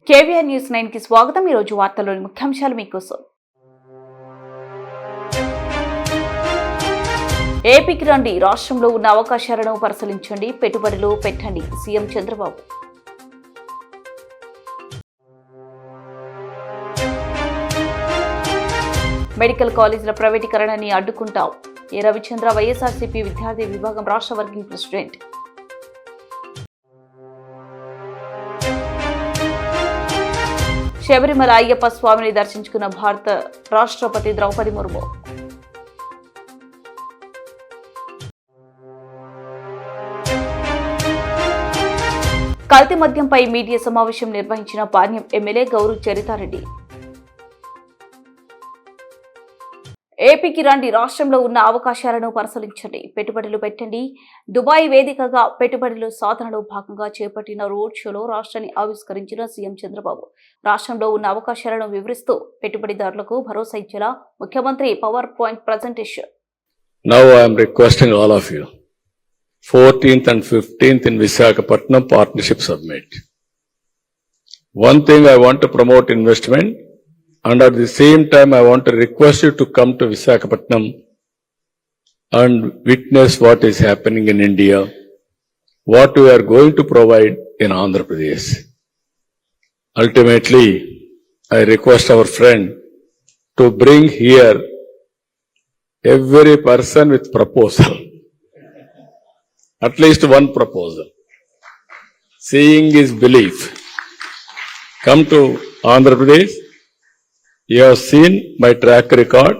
KVR news 9 కి స్వాగతం. ఈ రోజు వార్తల్లోని ముఖ్యాంశాలు మీకోసం. ఏపీకి రండి, రాష్ట్రంలో ఉన్న అవకాశాలను పరిశీలించండి, పెట్టుబడులు పెట్టండి, సీఎం చంద్రబాబు. మెడికల్ కాలేజీల ప్రైవేటీకరణని అడ్డుకుంటాం. ఏ రవిచంద్ర, వైఎస్ఆర్సీపీ విద్యార్థి విభాగం రాష్ట్ర వర్కింగ్ ప్రెసిడెంట్. శబరిమల అయ్యప్ప స్వామిని దర్శించుకున్న భారత రాష్ట్రపతి ద్రౌపది ముర్ము. కల్తీ మద్యంపై మీడియా సమావేశం నిర్వహించిన పాణ్యం ఎమ్మెల్యే గౌరు చరితారెడ్డి. ఏపీకి రండి, రాష్ట్రంలో ఉన్న అవకాశాలను పరిశీలించండి, పెట్టుబడులు పెట్టండి. దుబాయ్ వేదికగా పెట్టుబడుల సాధనలో భాగంగా చేపట్టిన రోడ్ షోలో రాష్ట్రాన్ని ఆవిష్కరించిన సీఎం చంద్రబాబు రాష్ట్రంలో ఉన్న అవకాశాలను వివరిస్తూ పెట్టుబడిదారులకు భరోసా ఇచ్చేలా ముఖ్యమంత్రి power point presentation. Now I am requesting all of you, 14th and 15th in Visakhapatnam Partnership Summit. One thing I want to promote investment, and at the same time I want to request you to come to Visakhapatnam and witness what is happening in India, what we are going to provide in Andhra Pradesh. Ultimately, I request our friend to bring here every person with proposal. At least one proposal. Seeing is belief. Come to Andhra Pradesh. You have seen my track record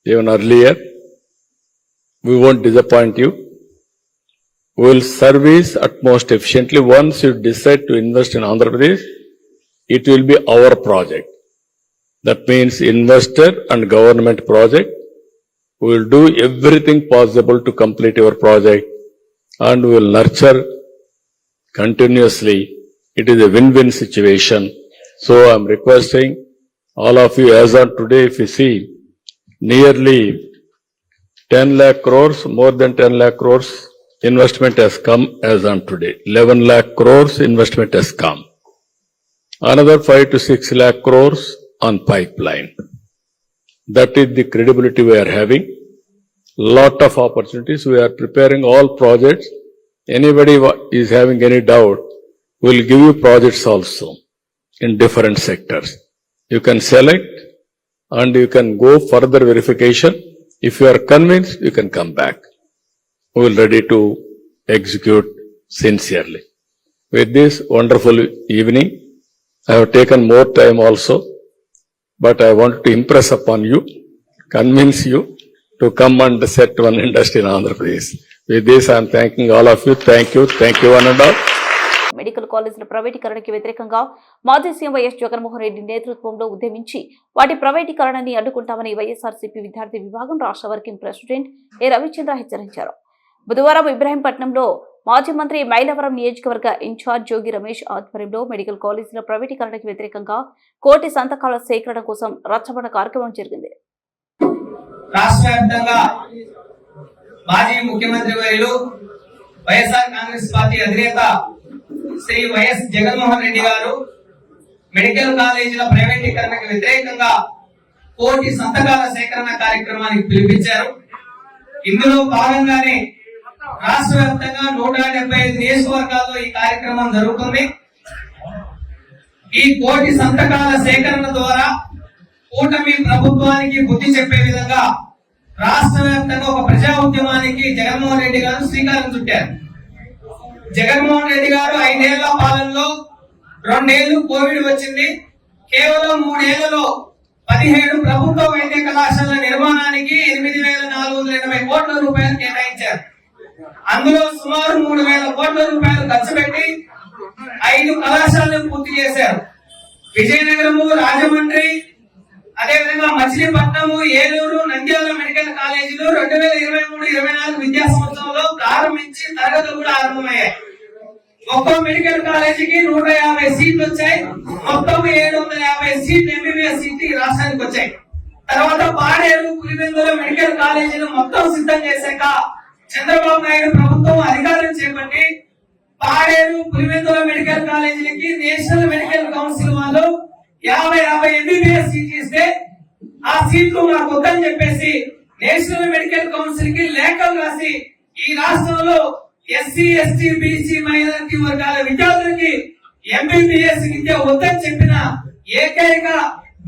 even earlier. We won't disappoint you. We will service utmost efficiently. Once you decide to invest in Andhra Pradesh, it will be our project. That means investor and government project. We will do everything possible to complete your project, and we will nurture continuously. It is a win-win situation. So I am requesting all of you, as on today, if you see, nearly 10 lakh crores, more than 10 lakh crores investment has come as on today. 11 lakh crores investment has come. Another 5 to 6 lakh crores on pipeline. That is the credibility we are having. Lot of opportunities. We are preparing all projects. Anybody is having any doubt, we will give you projects also in different sectors. You can select and you can go further verification. If you are convinced, you can come back. We will ready to execute sincerely. With this wonderful evening, I have taken more time also, but I want to impress upon you, convince you to come and set one industry in Andhra Pradesh. With this, I am thanking all of you. Thank you one and all. Medical కాలేజీల ప్రైవేటీకరణకి వ్యతిరేకంగా మాజీ CM YS Jaganmohan Reddy నేతృత్వంలో ఉద్యమించి వాటి ప్రైవేటీకరణని అడ్డుకుంటామని వైఎస్ఆర్సీపీ విద్యార్థి విభాగం రాష్ట్ర working president ఏ రవిచంద్ర హెచ్చరించారు. బుధవారం ఇబ్రాహీంపట్నంలో మాజీ మంత్రి మైలవరం నియోజకవర్గ ఇన్ఛార్జ్ జోగి రమేష్ ఆధ్వర్యంలో మెడికల్ కాలేజీల ప్రైవేటీకరణకి వ్యతిరేకంగా 1 కోటి సంతకాల సేకరణ కోసం రచ్చబండ కార్యక్రమం జరిగింది. రాష్ట్ర వ్యాప్తంగా మాజీ ముఖ్యమంత్రి వర్యులు వైఎస్ఆర్ కాంగ్రెస్ పార్టీ అధినేత శ్రీ వైఎస్ జగన్మోహన్ రెడ్డి గారు మెడికల్ కాలేజీల ప్రైవేటీకరణకు వ్యతిరేకంగా 1 కోటి సంతకాల సేకరణ కార్యక్రమానికి పిలిపించారు. ఇందులో భాగంగానే రాష్ట్ర వ్యాప్తంగా 175 నియోజకవర్గాల్లో ఈ కార్యక్రమం జరుగుతుంది. ఈ 1 కోటి సంతకాల సేకరణ ద్వారా కూటమి ప్రభుత్వానికి బుద్ధి చెప్పే విధంగా రాష్ట్ర వ్యాప్తంగా ఒక ప్రజా ఉద్యమానికి జగన్మోహన్ రెడ్డి గారు శ్రీకారం చుట్టారు. జగన్మోహన్ రెడ్డి గారు 5 ఏళ్ల పాలనలో 2 ఏళ్లు కోవిడ్ వచ్చింది. కేవలం 3 ఏళ్లలో 17 ప్రభుత్వ వైద్య కళాశాలల నిర్మాణానికి 8,480 కోట్ల రూపాయలు కేటాయించారు. అందులో సుమారు 3,000 కోట్ల రూపాయలు ఖర్చు పెట్టి 5 కళాశాలను పూర్తి చేశారు. విజయనగరము, రాజమండ్రి, అదేవిధంగా మచిలీపట్నము, ఏలూరు, నంద్యాల మెడికల్ కాలేజీలు 2023-24 విద్యా సంవత్సరంలో ప్రారంభించి తరగతులు కూడా ఆరంభమయ్యాయి. ఒక్కో మెడికల్ కాలేజీకి 150 సీట్లు వచ్చాయి. మొత్తం 750 సీట్లు ఎంబీబీఎస్ సీట్లు ఈ రాష్ట్రానికి వచ్చాయి. తర్వాత పాడేరు పులివెందుల మెడికల్ కాలేజీని మొత్తం సిద్ధం చేశాక చంద్రబాబు నాయుడు ప్రభుత్వం అధికారం చేపట్టి పాడేరు పులివెందుల మెడికల్ కాలేజీలకి నేషనల్ మెడికల్ కౌన్సిల్ వాళ్ళు 50 ఎంబీబీఎస్ సీట్లు ఇస్తే ఆ సీట్లు మాకు వద్దని చెప్పేసి నేషనల్ మెడికల్ కౌన్సిల్ కి లేఖలు రాసి ఈ రాష్ట్రంలో ఎస్సీ ఎస్టీ బీసీ మైనారిటీ వర్గాల విద్యార్థులకి ఎంబీబీఎస్ విద్య వద్దని చెప్పిన ఏకైక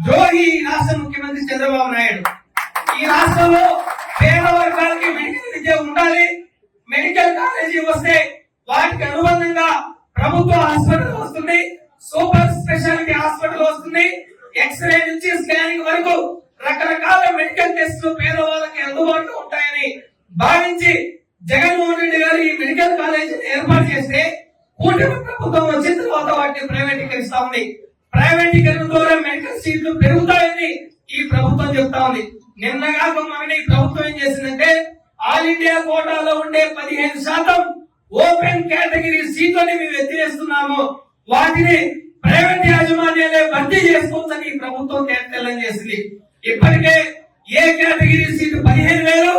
ద్రోహి రాష్ట్ర ముఖ్యమంత్రి చంద్రబాబు నాయుడు. ఈ రాష్ట్రంలో పేద వర్గాలకి మెడికల్ విద్య ఉండాలి. మెడికల్ కాలేజీ వస్తే వాటికి అనుబంధంగా ప్రభుత్వ హాస్పిటల్ వస్తుంది, సూపర్ స్పెషాలిటీ హాస్పిటల్ వస్తుంది, ఎక్స్రే నుంచి స్కానింగ్ వరకు రకరకాల మెడికల్ టెస్టులు పేదవాళ్ళకి అందుబాటులో ఉంటాయని భావించి జగన్మోహన్ రెడ్డి గారు ఈ మెడికల్ కాలేజీని ఏర్పాటు చేస్తే కూటమి ప్రభుత్వం వచ్చిన తర్వాత వాటిని ప్రైవేటీకరిస్తా ఉంది. ప్రైవేటీకరణ ద్వారా మెడికల్ సీట్లు పెరుగుతాయని ఈ ప్రభుత్వం చెప్తా ఉంది. నిన్నగాక మన ఈ ప్రభుత్వం ఏం చేసిందంటే ఆల్ ఇండియా కోటాలో ఉండే 15% ఓపెన్ కేటగిరీ సీట్లని మేము ఎత్తివేస్తున్నాము, వాటిని ప్రైవేట్ యాజమాన్యాలే భర్తీ చేసుకోవచ్చని ఈ ప్రభుత్వం తేల్లం చేసింది. ఇప్పటికే A category seat 15,000,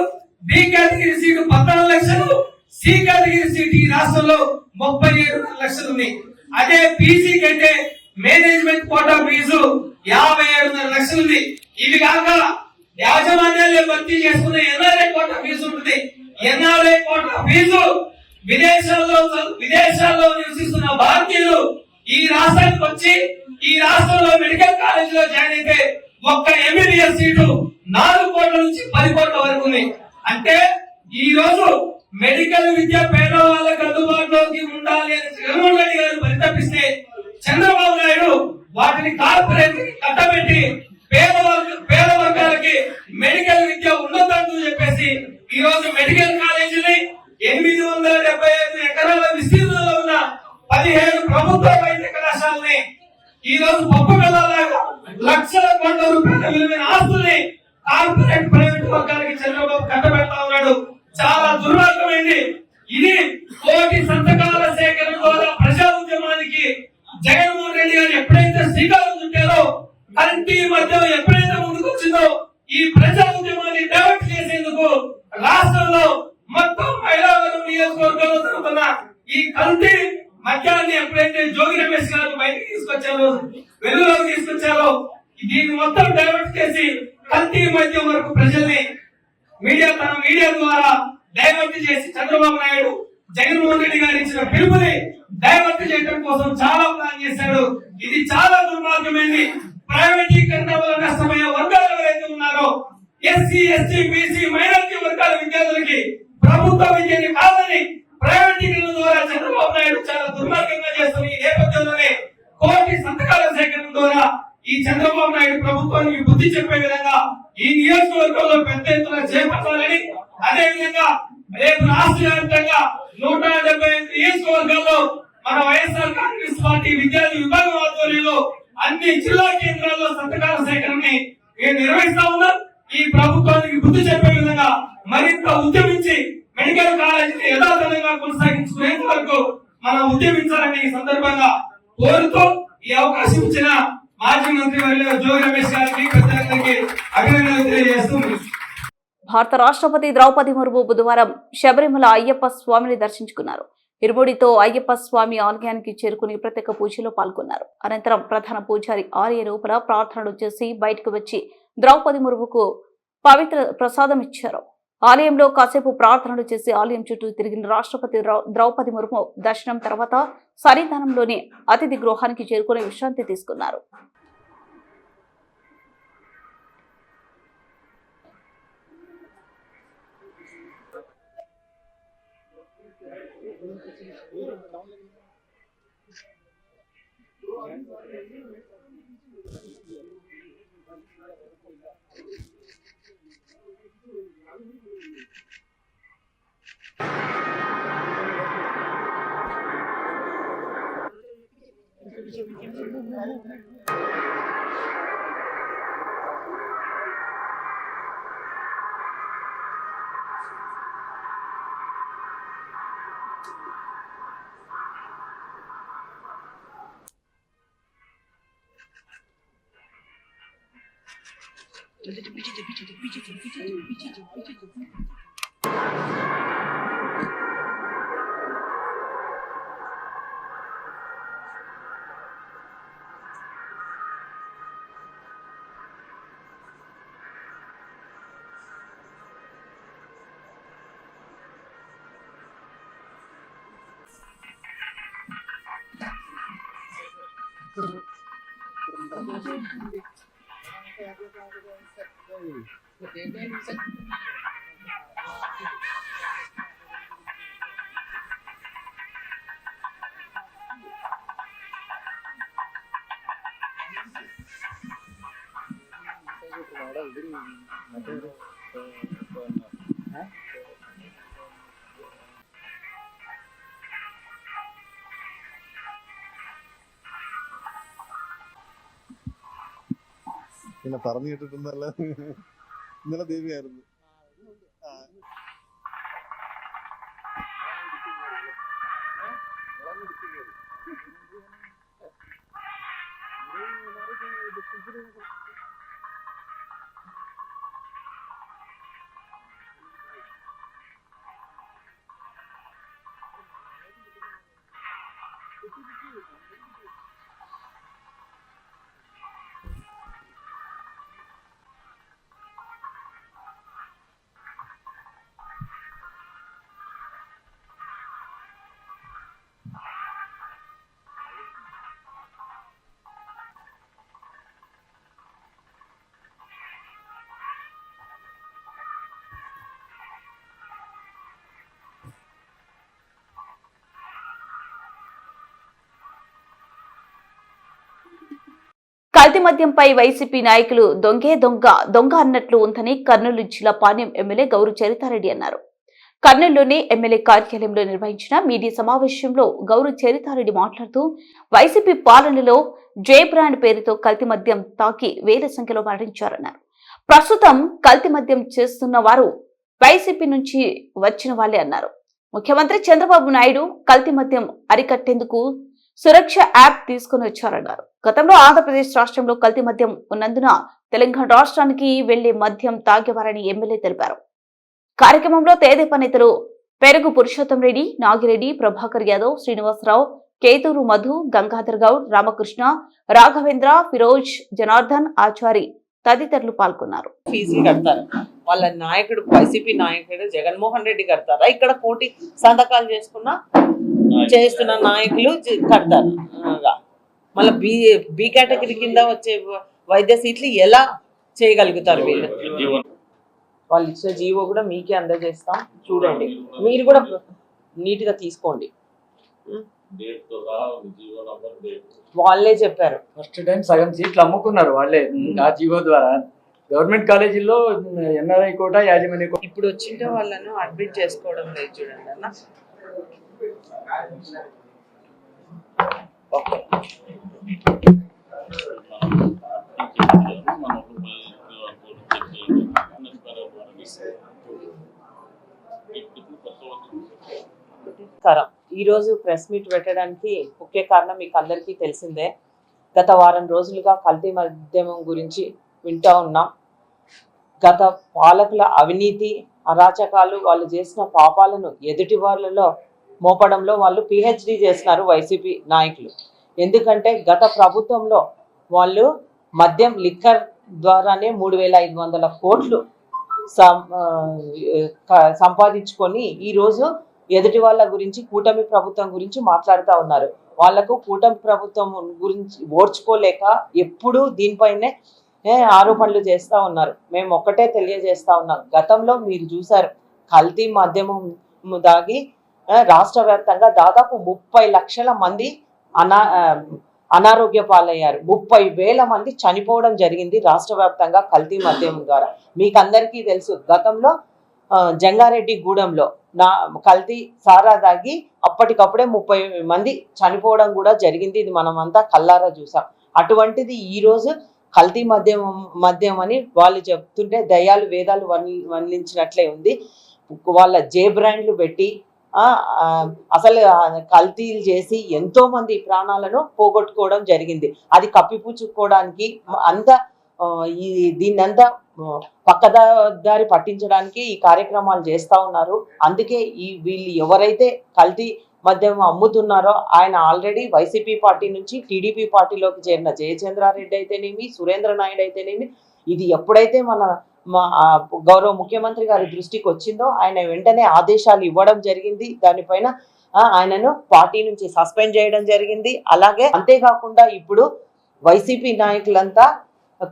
B category seat 14 లక్షలు, సి కేటగిరీ సీటు ఈ రాష్ట్రంలో 37 లక్షలు ఉంది. అదే పీజీ కంటే మేనేజ్మెంట్ కోటా ఫీజు 57 లక్షలు ఉంది. ఇవి కాక యాజమాన్యాలే భర్తీ చేసుకున్న ఎన్ఆర్ఐ కోటా ఫీజు ఉంటుంది. ఎన్ఆర్ఐ కోటా ఫీజు విదేశాల్లో నివసిస్తున్న భారతీయులు ఈ రాష్ట్రానికి వచ్చి ఈ రాష్ట్రంలో మెడికల్ కాలేజీలో జాయిన్ అయితే ఒక్క ఎంబీబీఎస్ సీటు 4 కోట్ల నుంచి 10 కోట్ల వరకు ఉంది. అంటే ఈ రోజు మెడికల్ విద్య పేదవాళ్ళకు అందుబాటులోకి ఉండాలి అని జగన్మోహన్ రెడ్డి గారు పరితపిస్తే చంద్రబాబు నాయుడు వాటిని కార్పొరేట్ కట్టబెట్టి పేద వర్గాలకి మెడికల్ విద్య ఉండదంటూ చెప్పేసి ఈ రోజు మెడికల్ కాలేజీని 875 ఎకరాల విస్తీర్ణంలో ఉన్న 17 ప్రభుత్వ వైద్య కళాశాలని ఈ రోజు పప్పు వెళ్ళాలాగా లక్షల కోట్ల రూపాయల విలువైన ఆస్తుల్ని కార్పొరేట్ ప్రైవేట్ వర్గాలకి చంద్రబాబు కట్టబెడతా ఉన్నాడు. చాలా దుర్మార్గమైంది. ఇది కోటి సంతకాల సేకరణ ద్వారా ప్రజా ఉద్యమానికి జగన్మోహన్ రెడ్డి గారు ఎప్పుడైతే శ్రీకారం చుట్టారో, కల్తీ మద్యం ఎప్పుడైతే ముందుకు వచ్చిందో ఈ ప్రజా ఉద్యమాన్ని డైవర్ట్ చేసేందుకు రాష్ట్రంలో మొత్తం మైలావరం నియోజకవర్గంలో జరుగుతున్న ఈ కల్తీ మద్యాన్ని ఎప్పుడైతే జోగి రమేష్ గారు బయటకు తీసుకొచ్చారో, వెలుగులోకి తీసుకొచ్చారో, దీన్ని మొత్తం డైవర్ట్ చేసి కల్తీ మద్యం వరకు ప్రజల్ని మీడియా ద్వారా డైవర్ట్ చేసి చంద్రబాబు నాయుడు జగన్మోహన్ రెడ్డి గారు ఇచ్చిన పిలుపుని డైవర్ట్ చేయడం కోసం చాలా ప్లాన్ చేశాడు. ఇది చాలా దుర్మార్గమైంది. ప్రైవేటీకరణ వల్ల నష్టమయ్యే వర్గాలు ఎవరైతే ఉన్నారో ఎస్సీ ఎస్టీ బీసీ మైనారిటీ వర్గాల విద్యార్థులకి ప్రభుత్వ విద్యని కాదని ప్రైవేటీకరణ ద్వారా చంద్రబాబు నాయుడు చాలా దుర్మార్గంగా చేస్తున్న ఈ నేపథ్యంలోనే కోటి సంతకాల సేకరణ ద్వారా ఈ చంద్రబాబు నాయుడు ప్రభుత్వానికి బుద్ధి చెప్పే విధంగా ఈ నియోజకవర్గంలో పెద్ద ఎత్తున చేపట్టాలని, అదే విధంగా రేపు రాష్ట్ర వ్యాప్తంగా 175 నియోజకవర్గాల్లో మన వైఎస్ఆర్ కాంగ్రెస్ పార్టీ విద్యార్థి విభాగం ఆధ్వర్యంలో అన్ని జిల్లా కేంద్రాల్లో సంతకాల సేకరణని మేము నిర్వహిస్తా ఉన్నాం. ఈ ప్రభుత్వానికి బుద్ధి చెప్పే విధంగా మరింత ఉద్యమించి మెడికల్ కాలేజీని యథాతథంగా కొనసాగించుకునేంత వరకు మనం ఉద్యమించాలని ఈ సందర్భంగా కోరుతూ ఈ అవకాశం ఇచ్చిన మాజీ మంత్రి వర్యులు జోగి రమేష్ గారికి ప్రత్యేకంగా అభినందనలు తెలియజేస్తుంది. భారత రాష్ట్రపతి ద్రౌపది ముర్ము బుధవారం శబరిమల అయ్యప్ప స్వామిని దర్శించుకున్నారు. ఇరుముడితో అయ్యప్ప స్వామి ఆలయానికి చేరుకుని ప్రత్యేక పూజలో పాల్గొన్నారు. అనంతరం ప్రధాన పూజారి ఆలయ లోపల ప్రార్థనలు చేసి బయటకు వచ్చి ద్రౌపది ముర్ముకు పవిత్ర ప్రసాదం ఇచ్చారు. ఆలయంలో కాసేపు ప్రార్థనలు చేసి ఆలయం చుట్టూ తిరిగిన రాష్ట్రపతి ద్రౌపది ముర్ము దర్శనం తర్వాత సన్నిధానంలోని అతిథి గృహానికి చేరుకుని విశ్రాంతి తీసుకున్నారు. പിന്നെ പറഞ്ഞു കേട്ടിട്ടുണ്ടല്ലോ ഇന്നലെ ദേവിയായിരുന്നു. కల్తీ మద్యంపై వైసీపీ నాయకులు దొంగ అన్నట్లు ఉందని కర్నూలు జిల్లా పాణ్యం ఎమ్మెల్యే గౌరు చరితారెడ్డి అన్నారు. కర్నూలులోని ఎమ్మెల్యే కార్యాలయంలో నిర్వహించిన మీడియా సమావేశంలో గౌరు చరితారెడ్డి మాట్లాడుతూ వైసీపీ పాలనలో జే బ్రాండ్ పేరుతో కల్తీ మద్యం తాకి వేల సంఖ్యలో మరణించారన్నారు. ప్రస్తుతం కల్తీ మద్యం చేస్తున్న వారు వైసీపీ నుంచి వచ్చిన వాళ్లే అన్నారు. ముఖ్యమంత్రి చంద్రబాబు నాయుడు కల్తీ మద్యం అరికట్టేందుకు సురక్ష యాప్ తీసుకుని వచ్చారన్నారు. గతంలో ఆంధ్రప్రదేశ్ రాష్ట్రంలో కల్తీ మద్యం ఉన్నందున తెలంగాణ రాష్ట్రానికి వెళ్లే మద్యం తాగేవారని ఎమ్మెల్యే తెలిపారు. కార్యక్రమంలో తెదేపా నేతలు పెరుగు పురుషోత్తం రెడ్డి, నాగిరెడ్డి, ప్రభాకర్ యాదవ్, శ్రీనివాసరావు, కేతూరు మధు, గంగాధర్ గౌడ్, రామకృష్ణ, రాఘవేంద్ర, ఫిరోజ్, జనార్దన్, ఆచారి తదితరులు పాల్గొన్నారు. ఫీజులు కడతారు. వాళ్ళ నాయకుడు వైసీపీ నాయకుడు జగన్మోహన్ రెడ్డి కడతారా? ఇక్కడ కోటి సంతకాలు చేస్తున్న నాయకులు కడతారు. మళ్ళీ బి కేటగిరీ కింద వచ్చే వైద్య సీట్లు ఎలా చేయగలుగుతారు వీళ్ళు? వాళ్ళు ఇచ్చే జీవో కూడా మీకే అందజేస్తాం, చూడండి. మీరు కూడా నీట్ గా తీసుకోండి. వాళ్ళే చెప్పారు ఫస్ట్ టైం సగం సీట్లు అమ్ముకున్నారు వాళ్ళే ఆ జీవో ద్వారా. గవర్నమెంట్ కాలేజీల్లో ఎన్ఆర్ఐ కోట, యాజమాన్య కోట. ఇప్పుడు వచ్చింటే వాళ్ళను అడ్మిట్ చేసుకోవడం లేదు, చూడండి అన్న. ఓకే, ఈరోజు ప్రెస్ మీట్ పెట్టడానికి ముఖ్య కారణం మీకు అందరికీ తెలిసిందే. గత వారం రోజులుగా కల్తీ మద్యమం గురించి వింటూ ఉన్నాం. గత పాలకుల అవినీతి, అరాచకాలు, వాళ్ళు చేసిన పాపాలను ఎదుటి వాళ్ళలో మోపడంలో వాళ్ళు పిహెచ్డి చేస్తున్నారు వైసీపీ నాయకులు. ఎందుకంటే గత ప్రభుత్వంలో వాళ్ళు మద్యం లిక్కర్ ద్వారానే 3,500 కోట్లు సంపాదించుకొని ఈరోజు ఎదుటి వాళ్ళ గురించి, కూటమి ప్రభుత్వం గురించి మాట్లాడుతూ ఉన్నారు. వాళ్లకు కూటమి ప్రభుత్వం గురించి ఓర్చుకోలేక ఎప్పుడూ దీనిపైనే ఆరోపణలు చేస్తూ ఉన్నారు. మేము ఒక్కటే తెలియజేస్తా ఉన్నాం, గతంలో మీరు చూసారు కల్తీ మద్యము దాగి రాష్ట్ర వ్యాప్తంగా దాదాపు 30 లక్షల మంది అనారోగ్య పాలయ్యారు. 30,000 మంది చనిపోవడం జరిగింది రాష్ట్ర వ్యాప్తంగా కల్తీ మద్యం ద్వారా. మీకు అందరికీ తెలుసు, గతంలో జంగారెడ్డి గూడెంలో కల్తీ సారా దాగి అప్పటికప్పుడే 30 మంది చనిపోవడం కూడా జరిగింది. ఇది మనం అంతా కల్లారా చూసాం. అటువంటిది ఈరోజు కల్తీ మద్యం అని వాళ్ళు చెప్తుంటే దయ్యాలు వేదాలు వర్ణించినట్లే ఉంది. వాళ్ళ జే బ్రాండ్లు పెట్టి అసలు కల్తీలు చేసి ఎంతో మంది ప్రాణాలను పోగొట్టుకోవడం జరిగింది. అది కప్పిపుచ్చుకోవడానికి అంత ఈ దీన్నంతా పక్కదారి పట్టించడానికి ఈ కార్యక్రమాలు చేస్తా ఉన్నారు. అందుకే వీళ్ళు ఎవరైతే కల్తీ మద్యం అమ్ముతున్నారో ఆయన ఆల్రెడీ వైసీపీ పార్టీ నుంచి టీడీపీ పార్టీలోకి చేరిన జయచంద్రారెడ్డి అయితేనేమి, సురేంద్ర నాయుడు అయితేనేమి, ఇది ఎప్పుడైతే గౌరవ ముఖ్యమంత్రి గారి దృష్టికి వచ్చిందో ఆయన వెంటనే ఆదేశాలు ఇవ్వడం జరిగింది. దానిపైన ఆయనను పార్టీ నుంచి సస్పెండ్ చేయడం జరిగింది. అలాగే అంతేకాకుండా ఇప్పుడు వైసీపీ నాయకులంతా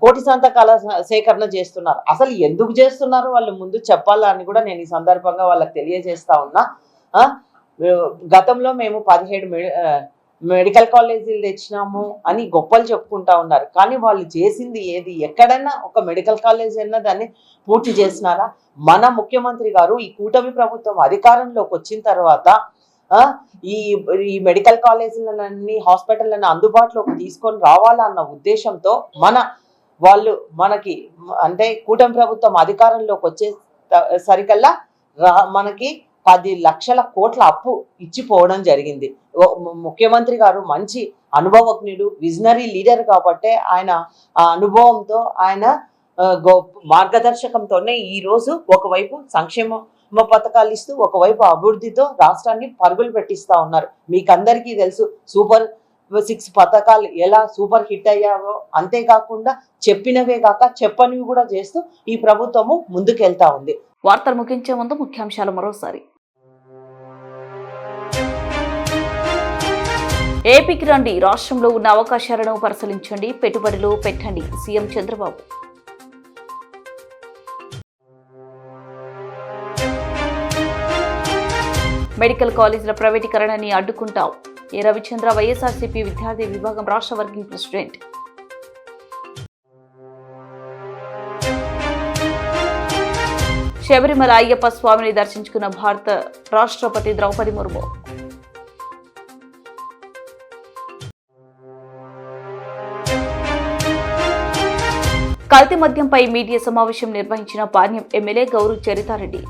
కోటి సంతకాల సేకరణ చేస్తున్నారు. అసలు ఎందుకు చేస్తున్నారు వాళ్ళు ముందు చెప్పాలని కూడా నేను ఈ సందర్భంగా వాళ్ళకి తెలియజేస్తా ఉన్నా. గతంలో మేము 17 మెడికల్ కాలేజీలు తెచ్చినాము అని గొప్పలు చెప్పుకుంటా ఉన్నారు. కానీ వాళ్ళు చేసింది ఏది? ఎక్కడైనా ఒక మెడికల్ కాలేజ్ అన్నా దాన్ని పూర్తి చేసినారా? మన ముఖ్యమంత్రి గారు ఈ కూటమి ప్రభుత్వం అధికారంలోకి వచ్చిన తర్వాత ఈ మెడికల్ కాలేజీలన్నీ హాస్పిటల్ని అందుబాటులోకి తీసుకొని రావాలన్న ఉద్దేశంతో మనకి అంటే కూటమి ప్రభుత్వం అధికారంలోకి వచ్చే సరికల్లా మనకి 10 లక్షల కోట్ల అప్పు ఇచ్చిపోవడం జరిగింది. ముఖ్యమంత్రి గారు మంచి అనుభవజ్ఞుడు, విజనరీ లీడర్ కాబట్టే ఆయన ఆ అనుభవంతో ఆయన మార్గదర్శకంతోనే ఈ రోజు ఒకవైపు సంక్షేమ పథకాలు ఇస్తూ ఒకవైపు అభివృద్ధితో రాష్ట్రాన్ని పరుగులు పెట్టిస్తా ఉన్నారు. మీకందరికీ తెలుసు సూపర్ 6 పథకాలు ఎలా సూపర్ హిట్ అయ్యావో. అంతేకాకుండా చెప్పినవే కాక చెప్పనివి కూడా చేస్తూ ఈ ప్రభుత్వము ముందుకెళ్తా ఉంది. వార్తలు ముగించే ముందు ముఖ్యాంశాలు మరోసారి. ఏపీకి రండి, రాష్ట్రంలో ఉన్న అవకాశాలను పరిశీలించండి, పెట్టుబడులు పెట్టండి, సీఎం చంద్రబాబు. మెడికల్ కాలేజీల ప్రైవేటీకరణని అడ్డుకుంటాం, ఏ రవిచంద్ర వైఎస్ఆర్సీపీ విద్యార్థి విభాగం రాష్ట్ర వర్కింగ్ ప్రెసిడెంట్. శబరిమల అయ్యప్ప స్వామిని దర్శించుకున్న భారత రాష్ట్రపతి ద్రౌపది ముర్ము. కల్తీ మద్యంపై మీడియా సమావేశం నిర్వహించిన పాణ్యం ఎమ్మెల్యే గౌరు చరితారెడ్డి.